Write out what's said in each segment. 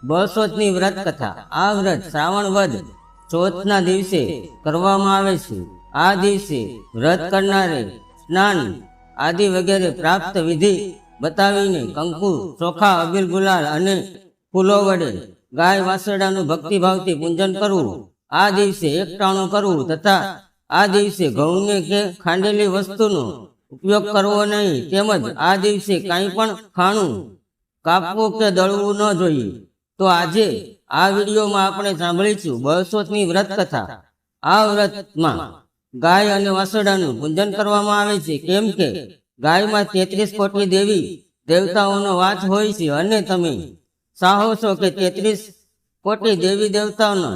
બસોતની વ્રત કથા। આ વ્રત શ્રાવણ વદ ચોથના દિવસે કરવામાં આવે છે। આ દિવસે વ્રત કરનારે સ્નાન આદિ વગેરે પ્રાપ્ત વિધિ બતાવીને કંકુ, ચોખા, અબીલ, ગુલાલ અને ફૂલો વડે ગાય વાસરડાનું ભક્તિભાવથી પૂજન કરવું। આ દિવસે એકટાણું કરવું તથા આ દિવસે ઘઉંને કે ખાંડેલી વસ્તુનો ઉપયોગ કરવો નહીં, તેમજ આ દિવસે કાંઈ પણ ખાણું કાપવું કે દળવું ન જોઈએ। તો આજે આ વિડીયોમાં આપણે સાંભળીશું બસોતની વ્રત કથા। આ વ્રતમાં ગાય અને વાસરડાનું પૂજન કરવામાં આવે છે, કેમ કે ગાયમાં 33 કોટી દેવી દેવતાઓનો વાસ હોય છે અને તમે ચાહો છો કે 33 કોટી દેવી દેવતાઓનો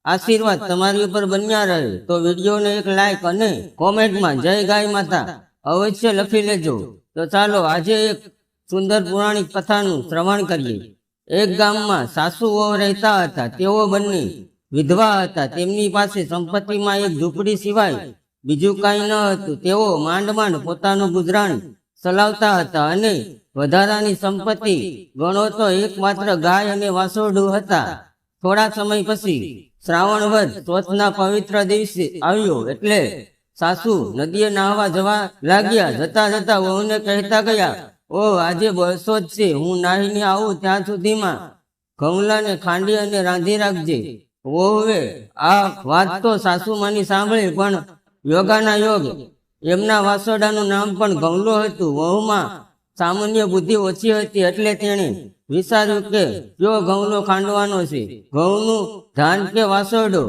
આશીર્વાદ તમારી ઉપર બન્યા રહે। તો વિડીયોને એક લાઈક અને કોમેન્ટમાં જય ગાય માતા અવશ્ય લખી લેજો। તો ચાલો આજે એક સુંદર પૌરાણિક કથાનું શ્રવણ કરીએ। એક ગામમાં સાસુ વહુ રહેતા હતા। તેઓ બંને વિધવા હતા। તેમની પાસે સંપત્તિમાં એક ઝૂંપડી સિવાય બીજું કાંઈ ન હતું। તેઓ માંડ માંડ પોતાનું ગુજરાન ચલાવતા હતા અને વધારાની સંપત્તિ ગણો તો એકમાત્ર ગાય અને વાસરડું હતા। થોડા સમય પછી શ્રાવણ વદ ચોથના પવિત્ર દિવસે આવ્યો એટલે સાસુ નદીએ નાહવા જવા લાગ્યા। જતા જતા વહુને કહેતા ગયા, ઓહ, આજે બસોત છે, હું નાહીને આવું ત્યાં સુધીમાં ઘઉંલાને ખાંડી અને રાંધી રાખજે। વહુએ આ વાત તો સાસુમાની સાંભળી, પણ યોગાના યોગ એમના વાસરડાનું નામ પણ ઘઉંલો હતું। વહુમાં સામાન્ય બુદ્ધિ ઓછી હતી એટલે તેણે વિચાર્યું કે કયો ઘઉંલો ખાંડવાનો છે, ઘઉંનું ધાન કે વાસરડો?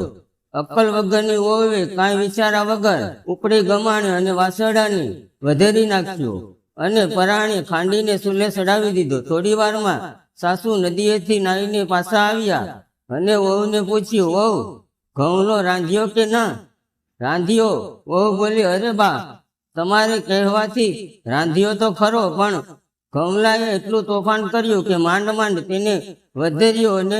અક્કલ વગરની વહુએ કાંઈ વિચારા વગર ઉપડી ગમાણે અને વાસરડાને વધેરી નાખ્યો અને પરાણે ખાંડીને ચૂલે ચડાવી દીધો। થોડી વારમાં સાસુ નદીએથી નાહીને પાછા આવ્યા અને વહુને પૂછ્યું, વહુ, ઘઉંલો રાંધ્યો કે ના? રાંધ્યો, વહુ બોલી, અરે બા, તમારે કહેવાથી રાંધ્યો તો ખરો, પણ ઘઉંલાએ એટલું તોફાન કર્યું કે માંડ માંડ તેને વધેર્યો અને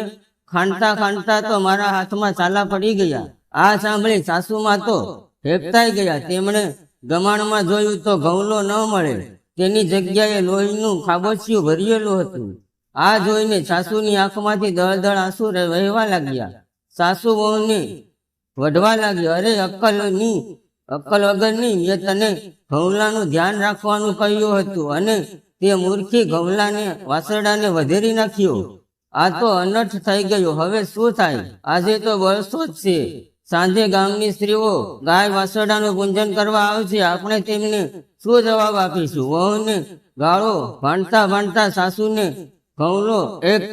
ખાંડતા ખાંડતા તો મારા હાથમાં ચાલા પડી ગયા। આ સાંભળી સાસુમાં તો હેપતાઈ ગયા। તેમણે ગમાણમાં જોયું તો ઘઉંલો ન મળે, તેની જગ્યાએ લોહીનું ખાબોચિયું ભરેલું હતું। આ જોઈને સાસુની આંખમાંથી દળદળ આંસુ વહેવા લાગ્યા। સાસુ વહુને વઢવા લાગ્યા, અરે અક્કલ વગરની, મેં તને ઘઉંલાનું ધ્યાન રાખવાનું કહ્યું હતું અને તે મૂર્ખી ઘઉંલાને વાસરડાને વધેરી નાખ્યો। આ તો અનર્થ થઈ ગયો, હવે શું થાય? આજે તો બસોત છે, સાંજે ગામની સ્ત્રીઓ ગાય વાસરડાનું પૂજન કરવા આવશે, આપણે તેમને શું જવાબ આપીશું? વહુને ગાળો ભાંડતા ભાંડતા સાસુને ઘઉંલો એક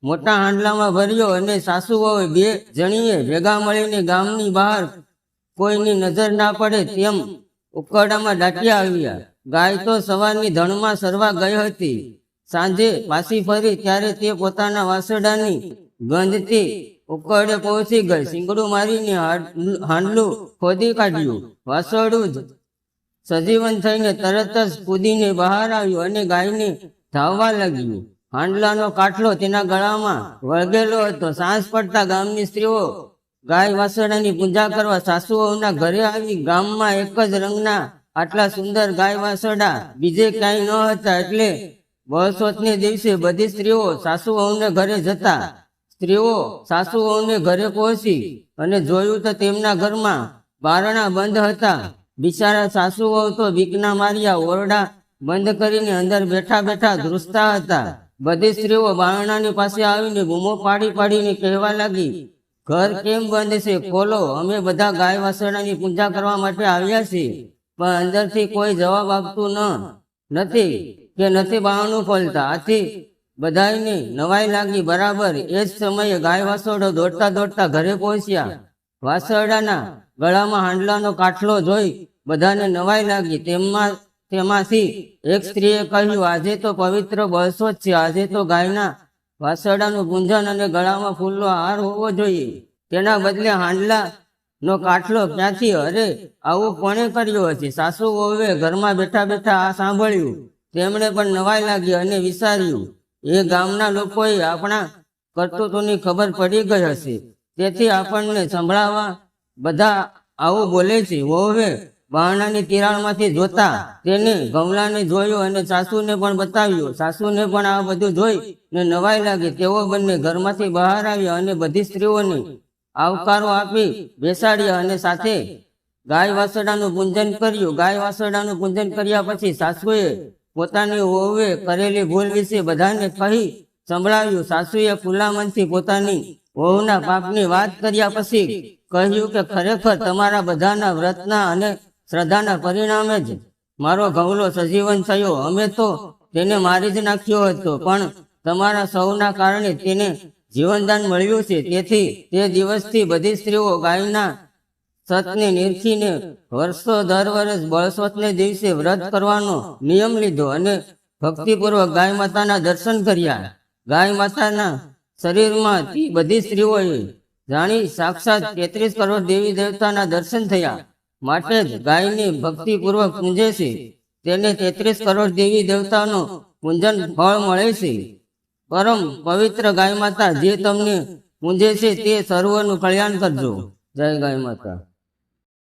મોટા હાંડલામાં ભર્યો અને સાસુ વહુ બે જણીએ ભેગા મળીને ગામની બહાર કોઈની નજર ના પડે તેમ ઉકરડામાં દાટ્યા આવ્યા। ગાય તો સવારની ધણમાં સરવા ગઈ હતી। સાંજે પાછી ફરી ત્યારે તે પોતાના વાસરડાની ગંધથી ઉકરડે પહોંચી ગઈ। શીંગડું મારીને હાંડલું ખોદી કાઢ્યું। વાસરડું જ સજીવન થઈને તરત જ કૂદીને બહાર આવ્યું અને ગાયને ધાવવા લાગ્યું। હાંડલાનો કાટલો તેના ગળામાં વળગેલો હતો। સાંજ પડતા ગામની સ્ત્રીઓ ગાય વાસરડાની પૂજા કરવા સાસુ વહુના ઘરે આવી। ગામમાં એક જ રંગના આટલા સુંદર ગાય વાસરડા બીજે ક્યાંય ન હતા, એટલે બસોતને દિવસે બધી સ્ત્રીઓ સાસુ વહુને ઘરે જતા। સ્ત્રીઓ સાસુ વહુને ઘરે પહોંચી અને જોયું તો તેમના ઘરમાં બારણા બંધ હતા। બિચારા સાસુ વહુ તો બીકના માર્યા ઓરડા બંધ કરીને અંદર બેઠા બેઠા ધ્રુસતા હતા। બધી સ્ત્રીઓ બારણાની પાસે આવીને બૂમો પાડી પાડીને કહેવા લાગી, ઘર કેમ બંધ છે? ખોલો, અમે બધા ગાય વાસરડાની પૂજા કરવા માટે આવ્યા છીએ। પણ અંદરથી કોઈ જવાબ આપતું નથી કે નથી બારણું ખોલતા। આથી બધાને નવાઈ લાગી। બરાબર એ જ સમયે ગાય વાસરડો દોડતા દોડતા ઘરે પહોંચ્યા। વાસરડાના ગળામાં હાંડલાનો કાટલો જોઈ બધાને નવાઈ લાગી। તેમાંથી એક સ્ત્રીએ કહ્યું, આજે તો પવિત્ર બસોત છે, આજે તો ગાયના વાસરડાનું પૂજન અને ગળામાં ફૂલનો હાર હોવો જોઈએ, તેના બદલે હાંડલાનો કાટલો ક્યાંથી? અરે, આવું કોણે કર્યું હશે? સાસુ વહુએ ઘરમાં બેઠા બેઠા આ સાંભળ્યું। તેમણે પણ નવાઈ લાગી અને વિચાર્યું, એ ગામના લોકોએ આપણા કરતૂતોની ખબર પડી ગઈ હશે, તેથી આપણને સંભળાવવા બધા આવું બોલે છે। વહુએ બહાણાની તિરાડમાંથી જોતા તેને ગમલાને જોયું અને સાસુને પણ બતાવ્યું. સાસુને પણ આ બધું જોઈ ને નવાઈ લાગી. તેઓ બંને ઘરમાંથી બહાર આવ્યા અને બધી સ્ત્રીઓને આવકારો આપી બેસાડ્યા અને સાથે ગાય વાસરડાનું પૂજન કર્યું. ગાય વાસરડાનું પૂજન કર્યા પછી સાસુએ પોતાની વહુએ કરેલી ભૂલ વિશે બધાને કહી સંભળાવ્યું. સાસુએ ખુલ્લા મનથી પોતાની વહુના પાપની વાત કર્યા પછી કહ્યું કે ખરેખર તમારા બધાના વ્રતના અને શ્રદ્ધાના પરિણામે જ મારો ગૌલો સજીવન થયો. અમે તો તેને મારી જ નાખ્યો હતો, પણ તમારા સૌના કારણે તેને જીવનદાન મળ્યું છે. તેથી તે દિવસથી બધી સ્ત્રીઓ ગાયના સતને નિરખીને દર વર્ષ બળસોતને દિવસે વ્રત કરવાનો નિયમ લીધો અને ભક્તિપૂર્વક ગાય માતાના દર્શન કર્યા. ગાય માતાના શરીરમાં બધી સ્ત્રીઓએ જાણી સાક્ષાત 33 કરોડ દેવી દેવતાના દર્શન થયા. માટે જ ગાયને ભક્તિપૂર્વક પૂજે છે તેને 33 કરોડ દેવી દેવતાનો પૂજન ફળ મળે છે. પરમ પવિત્ર ગાય માતા જે તમને પૂજે છે તે સર્વનું કલ્યાણ કરજો. જય ગાય માતા.